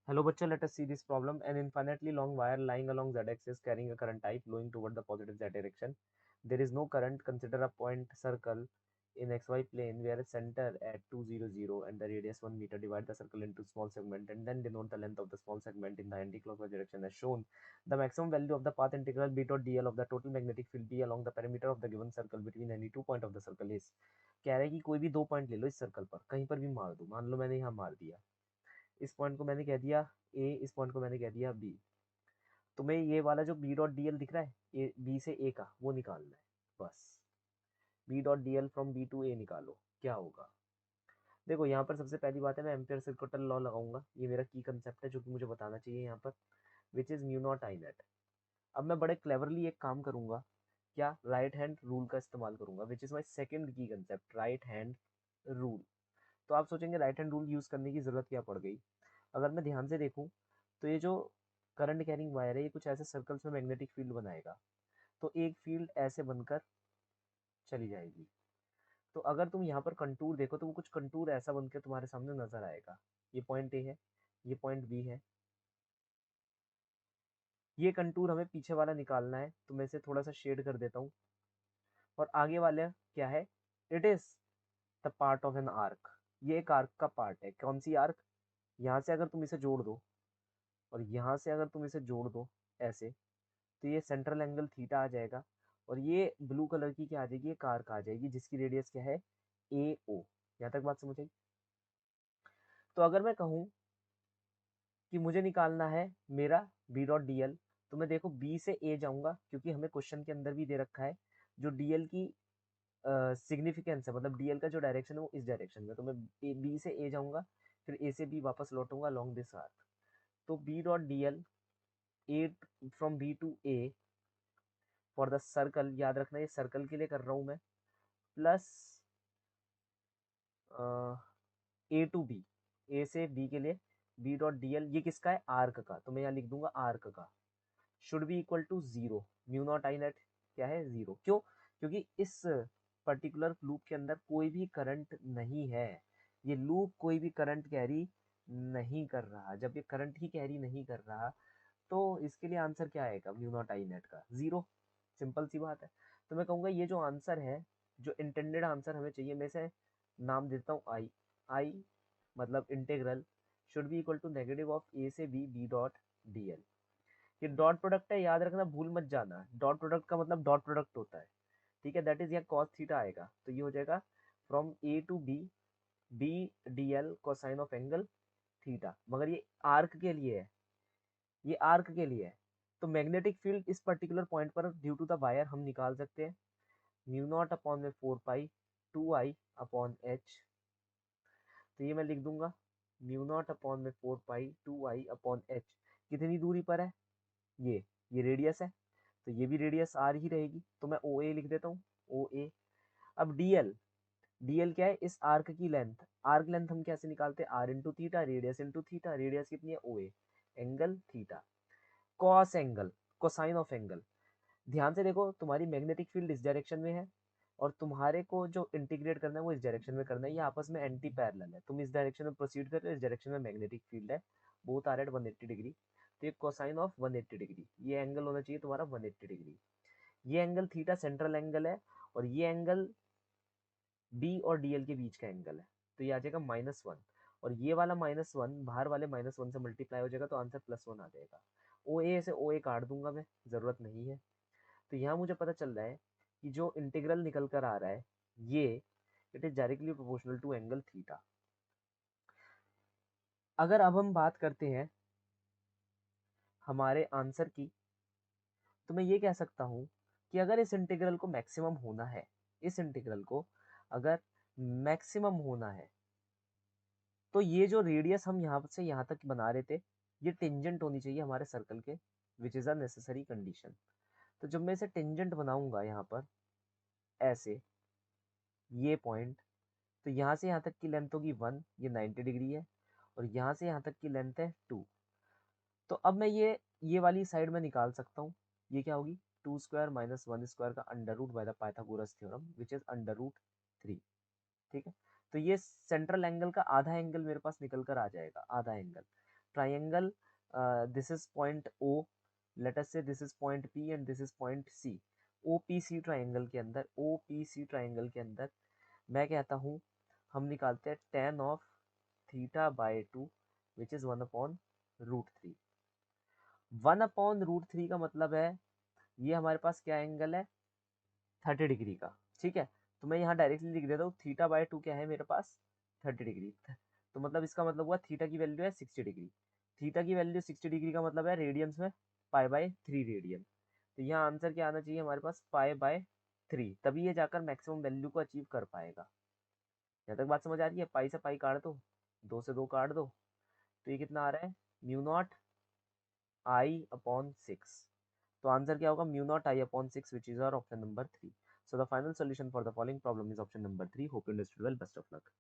Hello बच्चों, let us see this problem. An infinitely long wire lying along z-axis carrying a current I flowing toward the positive z direction. There is no current. Consider a point circle in xy plane where a center at 200 and the radius 1 meter. Divide the circle into small segment and then denote the length of the small segment in the anti-clockwise direction as shown. The maximum value of the path integral b dot dl of the total magnetic field B along the perimeter of the given circle between any 2 point of the circle is. कह रहा है कि कोई भी 2 point ले लो इस circle पर, कहीं पर भी मार दो. मान लो मैंने यहाँ मार दिया, इस पॉइंट को मैंने कह दिया ए, इस पॉइंट को मैंने कह दिया बी. तुम्हें ये वाला जो बी डॉट डी एल दिख रहा है, ए बी से ए का, वो निकालना है बस. B dot D L from B to A निकालो. क्या होगा? देखो यहाँ पर सबसे पहली बात है, मैं एम्पियर सर्किटल लॉ लगाऊंगा. ये मेरा की कंसेप्ट है जो कि मुझे बताना चाहिए यहाँ पर, which is mu naught I net. अब मैं बड़े क्लेवरली एक काम करूंगा, क्या, राइट हैंड रूल का इस्तेमाल करूंगा, विच इज माई सेकेंड की कंसेप्ट, राइट हैंड रूल. तो आप सोचेंगे राइट हैंड रूल यूज करने की जरूरत क्या पड़ गई. अगर मैं ध्यान से देखूं तो ये जो करंट कैरिंग वायर है, ये कुछ ऐसे सर्कल्स में मैग्नेटिक फील्ड बनाएगा. तो एक फील्ड ऐसे बनकर चली जाएगी. तो अगर तुम यहाँ पर कंटूर देखो तो वो कुछ कंटूर ऐसा बनकर तुम्हारे सामने नजर आएगा. ये पॉइंट ए है, ये पॉइंट बी है. ये कंटूर हमें पीछे वाला निकालना है, तो मैं इसे थोड़ा सा शेड कर देता हूँ. और आगे वाले क्या है, it is the part of an arc. ये एक आर्क का पार्ट है. कौन सी आर्क? यहाँ से अगर तुम इसे जोड़ दो और यहाँ से अगर तुम इसे जोड़ दो ऐसे, तो ये सेंट्रल एंगल थीटा आ जाएगा. और ये ब्लू कलर की क्या आ जाएगी, ये कारक आ जाएगी, जिसकी रेडियस क्या है, ए ओ. यहाँ तक बात समझ आई? तो अगर मैं कहूँ कि मुझे निकालना है मेरा बी डॉट डी एल, तो मैं देखो बी से ए जाऊंगा, क्योंकि हमें क्वेश्चन के अंदर भी दे रखा है जो डीएल की सिग्निफिकेंस है, मतलब डीएल का जो डायरेक्शन है वो इस डायरेक्शन में. तो मैं बी से ए जाऊंगा, फिर ए से बी वापस लौटूंगा अलॉन्ग दिस आर्क. तो B dot D L A from B to A for the circle, याद रखना ये सर्कल के लिए कर रहा हूं मैं, प्लस ए टू बी, ए से बी के लिए बी डॉट डी एल, ये किसका है, आर्क का, तो मैं यहाँ लिख दूंगा आर्क का, should be equal to zero. Mu naught I net क्या है, जीरो. क्यों? क्योंकि इस पर्टिकुलर लूप के अंदर कोई भी करंट नहीं है. ये लूप कोई भी करंट कैरी नहीं कर रहा. जब ये करंट ही कैरी नहीं कर रहा, तो इसके लिए आंसर क्या आएगा, म्यू नॉट आई नेट का जीरो. सिंपल सी बात है. तो मैं कहूँगा ये जो आंसर है, जो इंटेंडेड आंसर हमें चाहिए, मैं से नाम देता हूँ आई. आई मतलब integral should be equal to negative of A से B B dot D L. ये डॉट प्रोडक्ट है, याद रखना, भूल मत जाना. डॉट प्रोडक्ट का मतलब डॉट प्रोडक्ट होता है, ठीक है. दैट इज यहाँ कॉस थीटा आएगा, तो ये हो जाएगा from A to B B D L cosine of angle theta. मगर ये आर्क के लिए है, ये आर्क के लिए है. तो मैग्नेटिक फील्ड इस पर्टिकुलर पॉइंट पर ड्यू टू द वायर हम निकाल सकते हैं, म्यू नॉट अपॉन में 4 पाई 2 आई अपॉन एच. तो ये मैं लिख दूंगा म्यू नॉट अपॉन में 4 पाई 2 आई अपॉन एच. कितनी दूरी पर है, ये रेडियस है, तो ये भी रेडियस आर ही रहेगी, तो मैं ओ ए लिख देता हूँ, ओ ए. अब डीएल, डीएल क्या है, इस आर्क की लेंथ. आर्क लेंथ हम कैसे निकालते हैं, R into theta, radius into theta. Radius कितनी है, O A, angle theta. Cos angle, cosine of angle. ध्यान से देखो, तुम्हारी मैग्नेटिक फील्ड इस डायरेक्शन में है और तुम्हारे को जो इंटीग्रेट करना है वो इस डायरेक्शन में करना है. ये आपस में एंटी पैरेलल है. तुम इस डायरेक्शन में प्रोसीड कर रहे हो, इस डायरेक्शन में मैग्नेटिक फील्ड है, बोथ आर एट 180 डिग्री. तो ये कोसाइन ऑफ 180 डिग्री, ये एंगल होना चाहिए तुम्हारा 180 डिग्री. ये एंगल थीटा सेंट्रल एंगल है, और ये एंगल बी और डीएल के बीच का एंगल है, तो ये आ जाएगा -1. और ये वाला -1 बाहर वाले -1 से मल्टीप्लाई हो जाएगा, तो आंसर +1 आ जाएगा. ओ ए से ओ ए काट दूंगा मैं, जरूरत नहीं है. तो यहाँ मुझे पता चल रहा है कि जो इंटीग्रल निकल कर आ रहा है, ये it is directly proportional to angle theta. अगर अब हम बात करते हैं हमारे आंसर की, तो मैं ये कह सकता हूँ कि अगर इस इंटीग्रल को मैक्सिमम होना है, इस इंटीग्रल को अगर मैक्सिमम होना है, तो ये जो रेडियस हम यहाँ से यहाँ तक बना रहे थे, ये टेंजेंट होनी चाहिए हमारे सर्कल के, which is a necessary condition. तो जब मैं इसे टेंजेंट बनाऊंगा यहाँ पर ऐसे, ये पॉइंट, तो यहाँ से यहाँ तक की लेंथ होगी 1, ये 90 डिग्री है, और यहाँ से यहाँ तक की लेंथ है 2. तो अब मैं ये वाली साइड में निकाल सकता हूँ. ये क्या होगी, 2² - 1² का under root by the Pythagoras theorem which is √3. ठीक है. तो ये सेंट्रल एंगल का आधा एंगल मेरे पास निकल कर आ जाएगा, आधा angle. triangle, this is point O, let us say this is point P and this is point C. OPC triangle के अंदर, OPC ट्राइंगल के अंदर मैं कहता हूँ हम निकालते हैं tan of theta by 2 which is 1/√3। 1/√3 का मतलब है ये हमारे पास क्या एंगल है, 30 डिग्री का। ठीक है, तो मैं यहाँ डायरेक्टली लिख देता हूँ थीटा बाय 2 क्या है मेरे पास, 30 डिग्री। तो मतलब इसका मतलब हुआ थीटा की वैल्यू है 60 डिग्री। थीटा की वैल्यू 60 डिग्री का मतलब है रेडियंस में π/3 रेडियन। तो यहाँ आंसर क्या आना चाहिए हमारे पास, π/3, तभी ये जाकर मैक्सिमम वैल्यू को अचीव कर पाएगा। यहाँ तक बात समझ आ रही है? पाई से पाई काट दो, 2 से 2 काट दो, तो ये कितना आ रहा है, μ0I/6। तो आंसर क्या होगा, μ0I/6 which is our option number 3। So the final solution for the following problem is option number 3. Hope you understood well. Best of luck.